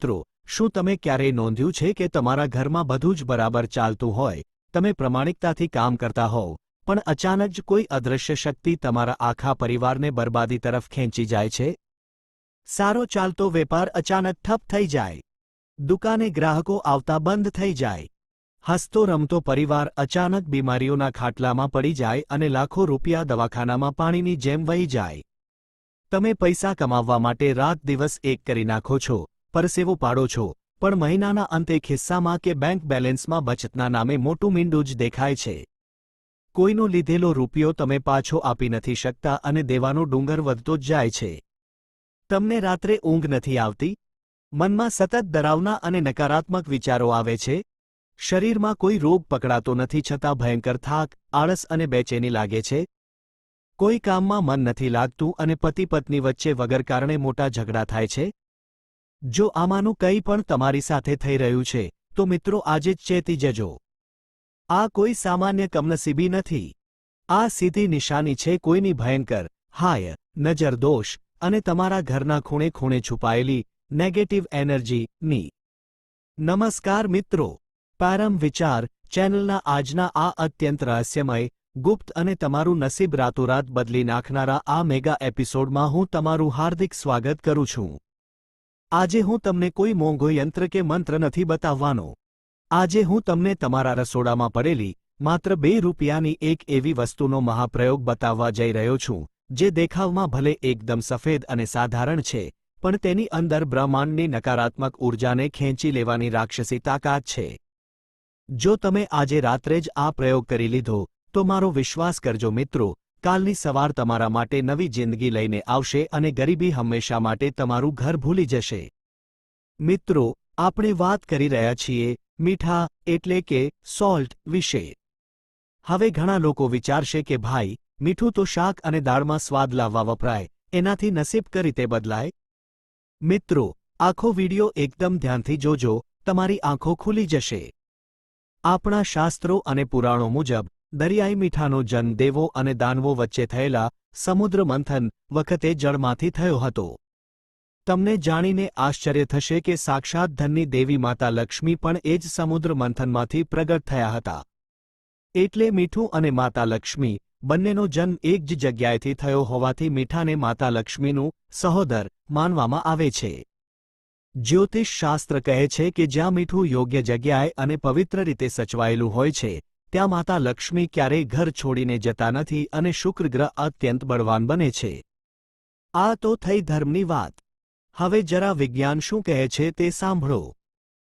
મિત્રો, શું તમે ક્યારેય નોંધ્યું છે કે તમારા ઘરમાં બધું જ બરાબર ચાલતું હોય, તમે પ્રમાણિકતાથી કામ કરતા હોવ, પણ અચાનક જ કોઈ અદૃશ્ય શક્તિ તમારા આખા પરિવારને બરબાદી તરફ ખેંચી જાય છે? સારો ચાલતો વેપાર અચાનક ઠપ થઈ જાય, દુકાને ગ્રાહકો આવતા બંધ થઈ જાય, હસતો રમતો પરિવાર અચાનક બીમારીઓના ખાટલામાં પડી જાય અને લાખો રૂપિયા દવાખાનામાં પાણીની જેમ વહી જાય. તમે પૈસા કમાવવા માટે રાત દિવસ એક કરી નાખો છો, પરસેવો પાડો છો, પણ મહિનાના અંતે ખિસ્સામાં કે બેંક બેલેન્સમાં બચતના નામે મોટું મીંડું જ દેખાય છે. કોઈનો લીધેલો રૂપિયો તમે પાછો આપી નથી શકતા અને દેવાનો ડુંગર વધતો જ જાય છે. તમને રાત્રે ઊંઘ નથી આવતી? મનમાં સતત ડરાવના અને નકારાત્મક વિચારો આવે છે? શરીરમાં કોઈ રોગ પકડાતો નથી છતાં ભયંકર થાક, આળસ અને બેચેની લાગે છે? કોઈ કામમાં મન નથી લાગતું અને પતિ પત્ની વચ્ચે વગર કારણે મોટા ઝઘડા થાય છે? જો આમાંનું કંઈ પણ તમારી સાથે થઈ રહ્યું છે, તો મિત્રો આજે જ ચેતી જજો. આ કોઈ સામાન્ય કમનસીબી નથી. આ સીધી નિશાની છે કોઈની ભયંકર, હાય, નજર દોષ અને તમારા ઘરના ખૂણે ખૂણે છુપાયેલી નેગેટિવ એનર્જીની. નમસ્કાર મિત્રો, પારમ વિચાર ચેનલના આજના આ અત્યંત રહસ્યમય, ગુપ્ત અને તમારું નસીબ રાતોરાત બદલી નાખનારા આ મેગા એપિસોડમાં હું તમારું હાર્દિક સ્વાગત કરું છું. આજે હું તમને કોઈ મોંઘો યંત્ર કે મંત્ર નથી બતાવવાનો. આજે હું તમને તમારા રસોડામાં પડેલી માત્ર 2 રૂપિયાની એક એવી વસ્તુનો મહાપ્રયોગ બતાવવા જઈ રહ્યો છું, જે દેખાવમાં ભલે એકદમ સફેદ અને સાધારણ છે, પણ તેની અંદર બ્રહ્માંડની નકારાત્મક ઊર્જાને ખેંચી લેવાની રાક્ષસી તાકાત છે. જો તમે આજે રાત્રે જ આ પ્રયોગ કરી લીધો, તો મારો વિશ્વાસ કરજો મિત્રો, કાલની સવાર તમારા માટે નવી જિંદગી લઈને આવશે અને ગરીબી હંમેશા માટે તમારું ઘર ભૂલી જશે. મિત્રો, આપણે વાત કરી રહ્યા છીએ મીઠા એટલે કે સોલ્ટ વિશે. હવે ઘણા લોકો વિચારશે કે ભાઈ, મીઠું તો શાક અને દાળમાં સ્વાદ લાવવા વપરાય, એનાથી નસીબ કઈ રીતે બદલાય? મિત્રો, આખો વિડિયો એકદમ ધ્યાનથી જોજો, તમારી આંખો ખુલી જશે. આપણા શાસ્ત્રો અને પુરાણો મુજબ દરિયાઈ મીઠાનો જન્મ દેવો અને દાનવો વચ્ચે થયેલા સમુદ્ર મંથન વખતે જળમાંથી થયો હતો. તમને જાણીને આશ્ચર્ય થશે કે સાક્ષાત ધનની દેવી માતા લક્ષ્મી પણ એ જ સમુદ્ર મંથનમાંથી પ્રગટ થયા હતા. એટલે મીઠું અને માતા લક્ષ્મી બંનેનો જન્મ એક જ જગ્યાએથી થયો હોવાથી મીઠાને માતા લક્ષ્મીનું સહોદર માનવામાં આવે છે. જ્યોતિષ શાસ્ત્ર કહે છે કે જ્યાં મીઠું યોગ્ય જગ્યાએ અને પવિત્ર રીતે સચવાયેલું હોય છે, ત્યાં માતા લક્ષ્મી ક્યારેય ઘર છોડીને જતા નથી અને શુક્ર ગ્રહ અત્યંત બળવાન બને છે. આ તો થઈ ધર્મની વાત. હવે જરા વિજ્ઞાન શું કહે છે તે સાંભળો.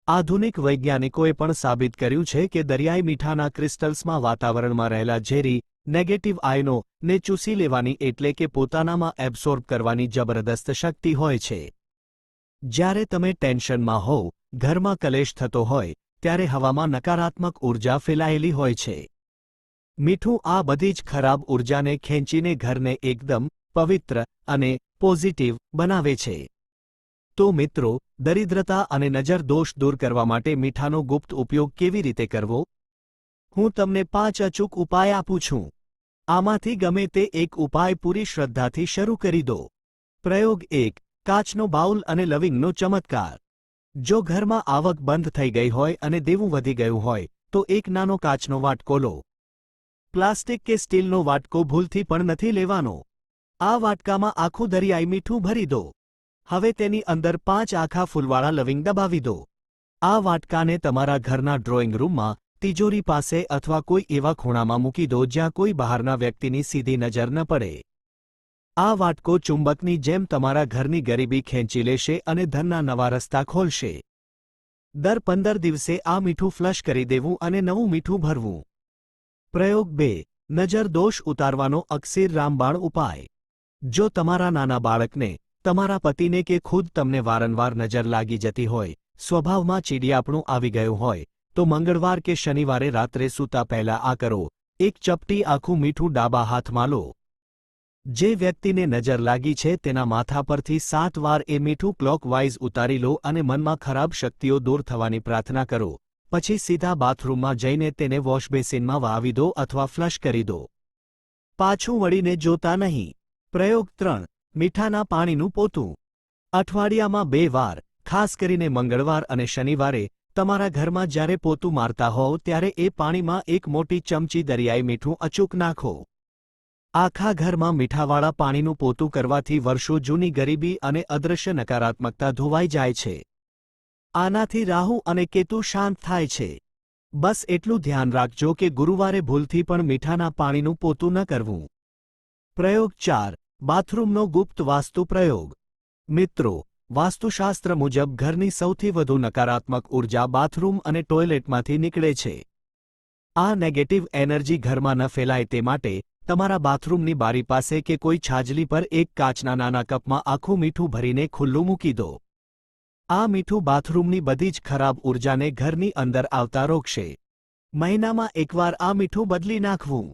આધુનિક વૈજ્ઞાનિકોએ પણ સાબિત કર્યું છે કે દરિયાઈ મીઠાના ક્રિસ્ટલ્સમાં વાતાવરણમાં રહેલા ઝેરી, નેગેટિવ આયનો ને ચૂસી લેવાની એટલે કે પોતાનામાં એબ્સોર્બ કરવાની જબરદસ્ત શક્તિ હોય છે. જ્યારે તમે ટેન્શનમાં હોવ, ઘરમાં કલેશ થતો હોય, ત્યારે હવામાં નકારાત્મક ઊર્જા ફેલાયેલી હોય છે. મીઠું આ બધી જ ખરાબ ઊર્જાને ખેંચીને ઘરને એકદમ પવિત્ર અને પોઝિટિવ બનાવે છે. તો મિત્રો, દરિદ્રતા અને નજર દોષ દૂર કરવા માટે મીઠાનો ગુપ્ત ઉપયોગ કેવી રીતે કરવો? હું તમને 5 અચૂક ઉપાય આપું છું. આમાંથી ગમે તે એક ઉપાય પૂરી શ્રદ્ધાથી શરૂ કરી દો. પ્રયોગ 1. કાચનો બાઉલ અને લવિંગનો ચમત્કાર. જો ઘરમાં આવક બંધ થઈ ગઈ હોય અને દેવું વધી ગયું હોય, તો એક નાનો કાચનો વાટકો લો. પ્લાસ્ટિક કે સ્ટીલનો વાટકો ભૂલથી પણ નથી લેવાનો. આ વાટકામાં આખું દરિયાઈ મીઠું ભરી દો. હવે તેની અંદર 5 આખા ફૂલવાળા લવિંગ દબાવી દો. આ વાટકાને તમારા ઘરના ડ્રોઈંગ રૂમમાં, તિજોરી પાસે અથવા કોઈ એવા ખૂણામાં મૂકી દો જ્યાં કોઈ બહારના વ્યક્તિની સીધી નજર ન પડે. આ વાટકો ચુંબકની જેમ તમારા ઘરની ગરીબી ખેંચી લેશે અને ધનના નવા રસ્તા ખોલશે. દર 15 દિવસે આ મીઠું ફ્લશ કરી દેવું અને નવું મીઠું ભરવું. પ્રયોગ 2. નજર દોષ ઉતારવાનો અક્ષીર રામબાણ ઉપાય. જો તમારા નાના બાળકને, તમારા પતિને કે ખુદ તમને વારંવાર નજર લાગી જતી હોય, સ્વભાવમાં ચીડિયાપણું આવી ગયું હોય, તો મંગળવાર કે શનિવારે રાત્રે સૂતા પહેલા આ કરો. એક ચપટી આખું મીઠું ડાબા હાથમાં લો. જે વ્યક્તિને નજર લાગી છે તેના માથા પરથી 7 વાર એ મીઠું ક્લોકવાઇઝ ઉતારી લો અને મનમાં ખરાબ શક્તિઓ દૂર થવાની પ્રાર્થના કરો. પછી સીધા બાથરૂમમાં જઈને તેને વોશબેસિનમાં વહાવી દો અથવા ફ્લશ કરી દો. પાછું વળીને જોતા નહીં. પ્રયોગ 3. મીઠાના પાણીનું પોતું. અઠવાડિયામાં 2 વાર, ખાસ કરીને મંગળવાર અને શનિવારે તમારા ઘરમાં જ્યારે પોતું મારતા હોવ ત્યારે એ પાણીમાં એક મોટી ચમચી દરિયાઈ મીઠું અચૂક નાખો. આખા ઘરમાં મીઠાવાળા પાણીનું પોતું કરવાથી વર્ષો જૂની ગરીબી અને અદૃશ્ય નકારાત્મકતા ધોવાઈ જાય છે. આનાથી રાહુ અને કેતુ શાંત થાય છે. બસ એટલું ધ્યાન રાખજો કે ગુરુવારે ભૂલથી પણ મીઠાના પાણીનું પોતું ન કરવું. પ્રયોગ 4. બાથરૂમનો ગુપ્ત વાસ્તુ પ્રયોગ. મિત્રો, વાસ્તુશાસ્ત્ર મુજબ ઘરની સૌથી વધુ નકારાત્મક ઊર્જા બાથરૂમ અને ટોયલેટમાંથી નીકળે છે. આ નેગેટિવ એનર્જી ઘરમાં ન ફેલાય તે માટે તમારા બાથરૂમની બારી પાસે કે કોઈ છાજલી પર એક કાચના નાના કપમાં આખું મીઠું ભરીને ખુલ્લું મૂકી દો. આ મીઠું બાથરૂમની બધી જ ખરાબ ઊર્જાને ઘરની અંદર આવતા રોકશે. મહિનામાં એકવાર આ મીઠું બદલી નાખવું.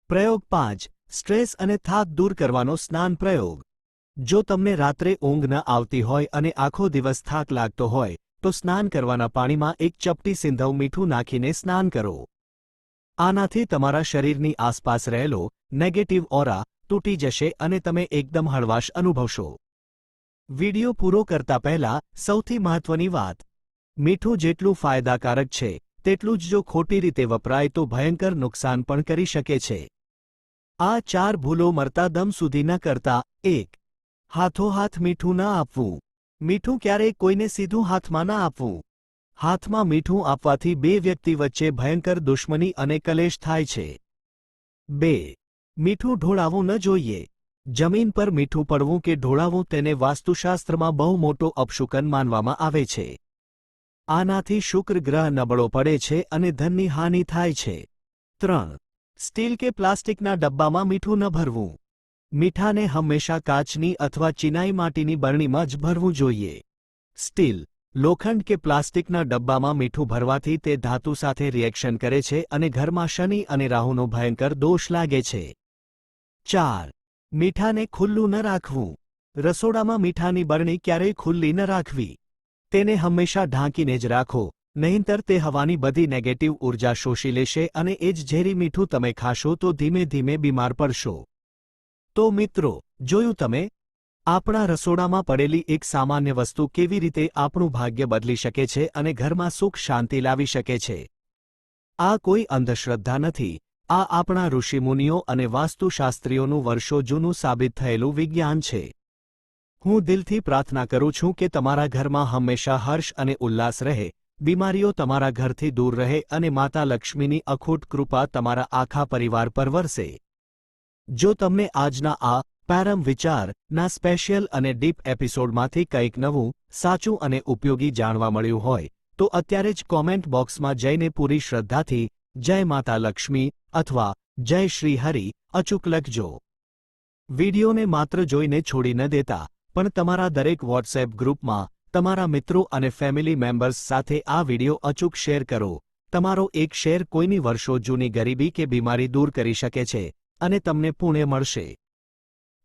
પ્રયોગ 5. સ્ટ્રેસ અને થાક દૂર કરવાનો સ્નાન પ્રયોગ. જો તમને રાત્રે ઊંઘ ન આવતી હોય અને આખો દિવસ થાક લાગતો હોય તો સ્નાન કરવાના પાણીમાં એક ચપટી સિંધવ મીઠું નાખીને સ્નાન કરો. આનાથી તમારા શરીરની આસપાસ રહેલો નેગેટિવ ઓરા તૂટી જશે અને તમે એકદમ હળવાશ અનુભવશો. વિડિયો પૂરો કરતા પહેલા સૌથી મહત્વની વાત. મીઠું જેટલું ફાયદાકારક છે તેટલું જ જો ખોટી રીતે વપરાય તો ભયંકર નુકસાન પણ કરી શકે છે. આ 4 ભૂલો મરતા દમ સુધી ન કરતા. 1. હાથોહાથ મીઠું ન આપવું. મીઠું ક્યારેય કોઈને સીધું હાથમાં ન આપવું. હાથમાં મીઠું આપવાથી બે વ્યક્તિ વચ્ચે ભયંકર દુશ્મની અને કલેશ થાય છે. 2. મીઠું ઢોળાવવું ન જોઈએ. જમીન પર મીઠું પડવું કે ઢોળાવવું તેને વાસ્તુશાસ્ત્રમાં બહુ મોટો અપશુકન માનવામાં આવે છે. આનાથી શુક્ર ગ્રહ નબળો પડે છે અને ધનની હાનિ થાય છે. 3. સ્ટીલ કે પ્લાસ્ટિકના ડબ્બામાં મીઠું ન ભરવું. મીઠાને હંમેશા કાચની અથવા ચિનાઈ માટીની બરણીમાં જ ભરવું જોઈએ. સ્ટીલ, લોખંડ કે પ્લાસ્ટિકના ડબ્બામાં મીઠું ભરવાથી તે ધાતુ સાથે રિએક્શન કરે છે અને ઘરમાં શનિ અને રાહુનો ભયંકર દોષ લાગે છે. 4. મીઠાને ખુલ્લું ન રાખવું. રસોડામાં મીઠાની બરણી ક્યારેય ખુલ્લી ન રાખવી. તેને હંમેશા ઢાંકીને જ રાખો, નહીંતર તે હવાની બધી નેગેટિવ ઊર્જા શોષી લેશે અને એ જ ઝેરી મીઠું તમે ખાશો તો ધીમે ધીમે બીમાર પડશો. તો મિત્રો, જોયું તમે? આપણા રસોડામાં પડેલી એક સામાન્ય વસ્તુ કેવી રીતે આપણું ભાગ્ય બદલી શકે છે અને ઘરમાં સુખ શાંતિ લાવી શકે છે. આ કોઈ અંધશ્રદ્ધા નથી. આ આપણા ઋષિમુનિઓ અને વાસ્તુશાસ્ત્રીઓનું વર્ષો જૂનું સાબિત થયેલું વિજ્ઞાન છે. હું દિલથી પ્રાર્થના કરું છું કે તમારા ઘરમાં હંમેશા હર્ષ અને ઉલ્લાસ રહે, બીમારીઓ તમારા ઘરથી દૂર રહે અને માતા લક્ષ્મીની અખૂટ કૃપા તમારા આખા પરિવાર પર વરસે. જો તમને આજના આ પરમ વિચારના સ્પેશિયલ અને ડીપ એપિસોડમાંથી કંઈક નવું, સાચું અને ઉપયોગી જાણવા મળ્યું હોય તો અત્યારે જ કોમેન્ટ બોક્સમાં જઈને પૂરી શ્રદ્ધાથી જય માતા લક્ષ્મી અથવા જય શ્રી હરિ અચૂક લખજો. વિડિયોને માત્ર જોઈને છોડી ન દેતા, પણ તમારા દરેક વોટ્સએપ ગ્રુપમાં તમારા મિત્રો અને ફેમિલી મેમ્બર્સ સાથે આ વિડિયો અચૂક શેર કરો. તમારો એક શેર કોઈની વર્ષો જૂની ગરીબી કે બીમારી દૂર કરી શકે છે અને તમને પુણ્ય મળશે.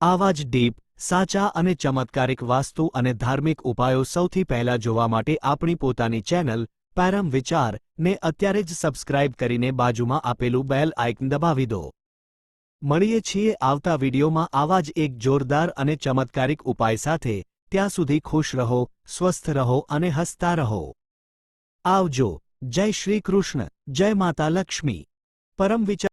આવા જ ડીપ, સાચા અને ચમત્કારિક વાસ્તુ અને ધાર્મિક ઉપાયો સૌથી પહેલા જોવા માટે આપણી પોતાની ચેનલ પરમ વિચાર ને અત્યારે જ સબસ્ક્રાઇબ કરીને બાજુમાં આપેલું બેલ આઇકન દબાવી દો. મળીએ છીએ આવતા વિડીયોમાં આવા જ એક જોરદાર અને ચમત્કારિક ઉપાય સાથે. ત્યાં સુધી ખુશ રહો, સ્વસ્થ રહો અને હસતા રહો. આવજો. જય શ્રી કૃષ્ણ. જય માતા લક્ષ્મી. પરમ વિચાર.